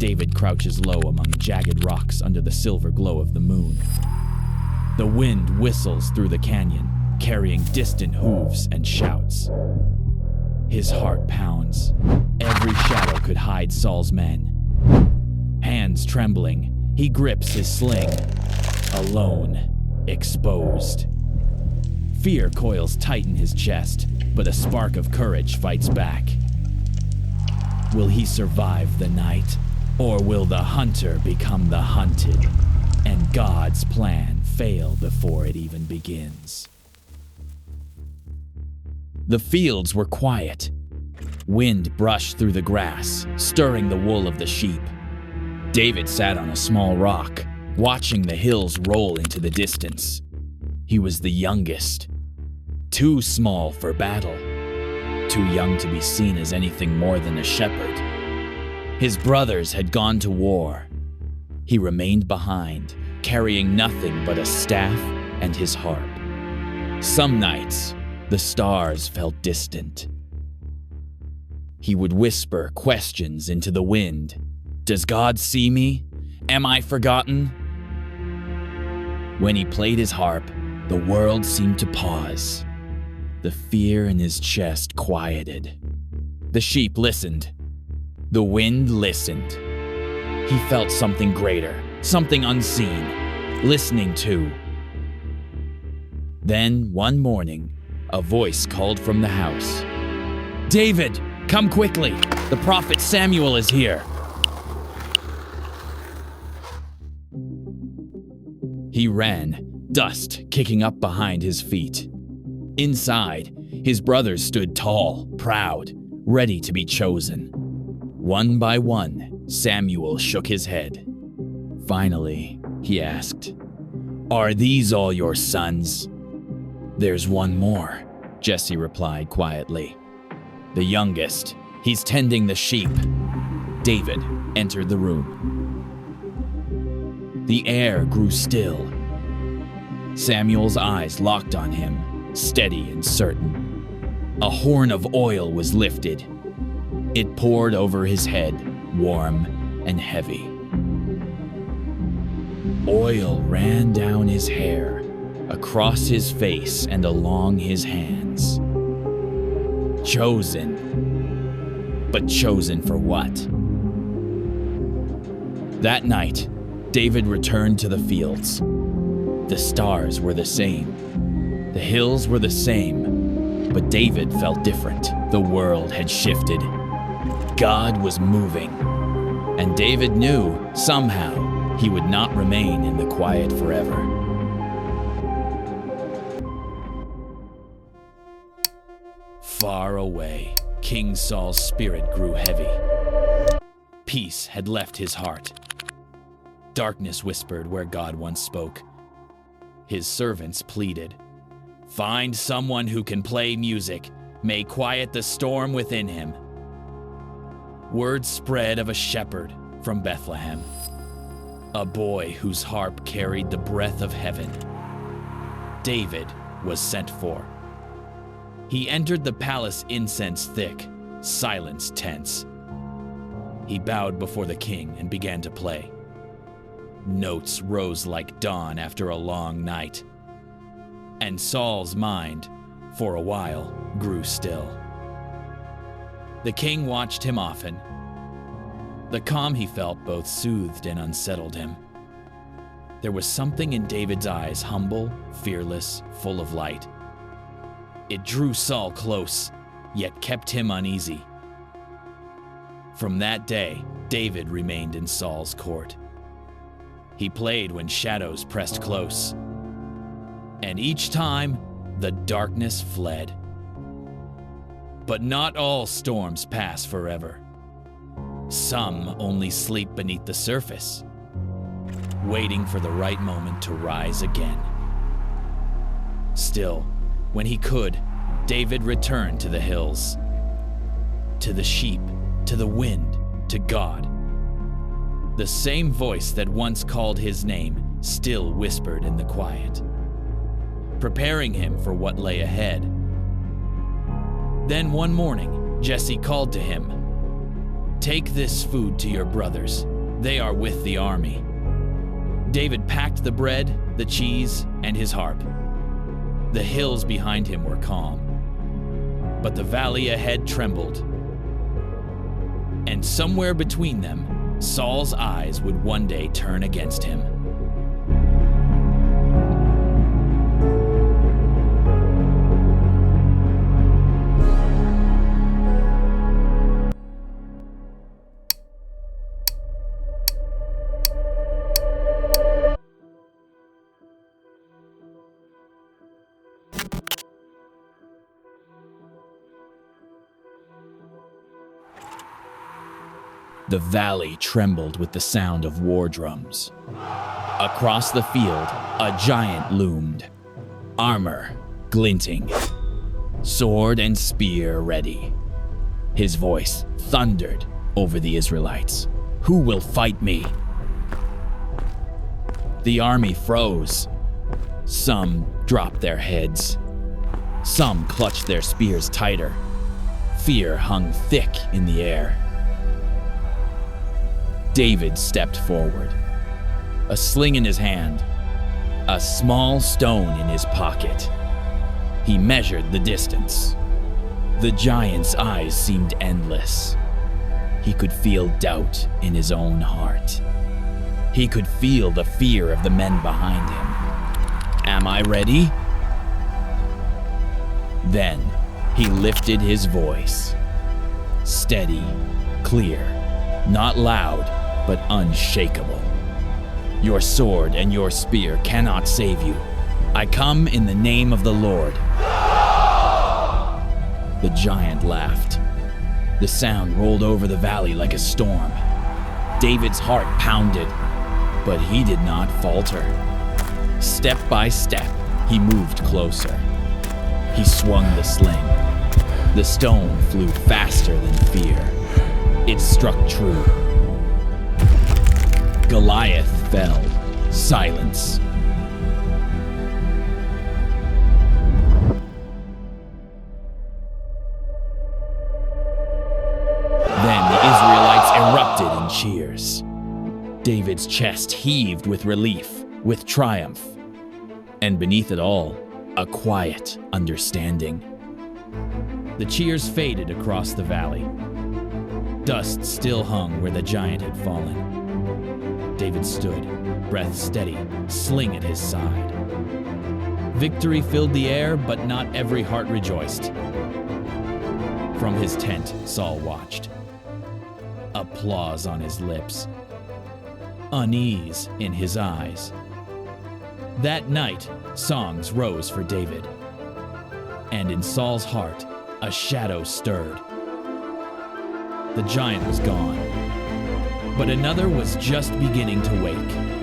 David crouches low among jagged rocks under the silver glow of the moon. The wind whistles through the canyon, carrying distant hooves and shouts. His heart pounds. Every shadow could hide Saul's men. Hands trembling, he grips his sling. Alone, exposed. Fear coils tight in his chest, but a spark of courage fights back. Will he survive the night, or will the hunter become the hunted, and God's plan fail before it even begins? The fields were quiet. Wind brushed through the grass, stirring the wool of the sheep. David sat on a small rock, watching the hills roll into the distance. He was the youngest. Too small for battle. Too young to be seen as anything more than a shepherd. His brothers had gone to war. He remained behind, carrying nothing but a staff and his harp. Some nights, the stars felt distant. He would whisper questions into the wind. Does God see me? Am I forgotten? When he played his harp, the world seemed to pause. The fear in his chest quieted. The sheep listened. The wind listened. He felt something greater, something unseen, listening too. Then, one morning, a voice called from the house. David, come quickly! The prophet Samuel is here! He ran, dust kicking up behind his feet. Inside, his brothers stood tall, proud, ready to be chosen. One by one, Samuel shook his head. Finally, he asked, Are these all your sons? There's one more, Jesse replied quietly. The youngest. He's tending the sheep. David entered the room. The air grew still. Samuel's eyes locked on him, steady and certain. A horn of oil was lifted. It poured over his head, warm and heavy. Oil ran down his hair, across his face and along his hands. Chosen. But chosen for what? That night, David returned to the fields. The stars were the same. The hills were the same. But David felt different. The world had shifted. God was moving. And David knew, somehow, he would not remain in the quiet forever. Far away, King Saul's spirit grew heavy. Peace had left his heart. Darkness whispered where God once spoke. His servants pleaded, Find someone who can play music, may quiet the storm within him. Word spread of a shepherd from Bethlehem, a boy whose harp carried the breath of heaven. David was sent for. He entered the palace, incense thick, silence tense. He bowed before the king and began to play. Notes rose like dawn after a long night. And Saul's mind, for a while, grew still. The king watched him often. The calm he felt both soothed and unsettled him. There was something in David's eyes, humble, fearless, full of light. It drew Saul close, yet kept him uneasy. From that day, David remained in Saul's court. He played when shadows pressed close. And each time, the darkness fled. But not all storms pass forever. Some only sleep beneath the surface, waiting for the right moment to rise again. Still, when he could, David returned to the hills, to the sheep, to the wind, to God. The same voice that once called his name still whispered in the quiet, preparing him for what lay ahead. Then one morning, Jesse called to him, "Take this food to your brothers. They are with the army." David packed the bread, the cheese, and his harp. The hills behind him were calm, but the valley ahead trembled. And somewhere between them, Saul's eyes would one day turn against him. The valley trembled with the sound of war drums. Across the field, a giant loomed, armor glinting, sword and spear ready. His voice thundered over the Israelites. "Who will fight me?" The army froze. Some dropped their heads. Some clutched their spears tighter. Fear hung thick in the air. David stepped forward, a sling in his hand, a small stone in his pocket. He measured the distance. The giant's eyes seemed endless. He could feel doubt in his own heart. He could feel the fear of the men behind him. "Am I ready?" Then he lifted his voice. Steady, clear, not loud, but unshakable. "Your sword and your spear cannot save you. I come in the name of the Lord." The giant laughed. The sound rolled over the valley like a storm. David's heart pounded, but he did not falter. Step by step, he moved closer. He swung the sling. The stone flew faster than fear. It struck true. Goliath fell. Silence. Then the Israelites erupted in cheers. David's chest heaved with relief, with triumph. And beneath it all, a quiet understanding. The cheers faded across the valley. Dust still hung where the giant had fallen. David stood, breath steady, sling at his side. Victory filled the air, but not every heart rejoiced. From his tent, Saul watched. Applause on his lips. Unease in his eyes. That night, songs rose for David. And in Saul's heart, a shadow stirred. The giant was gone, but another was just beginning to wake.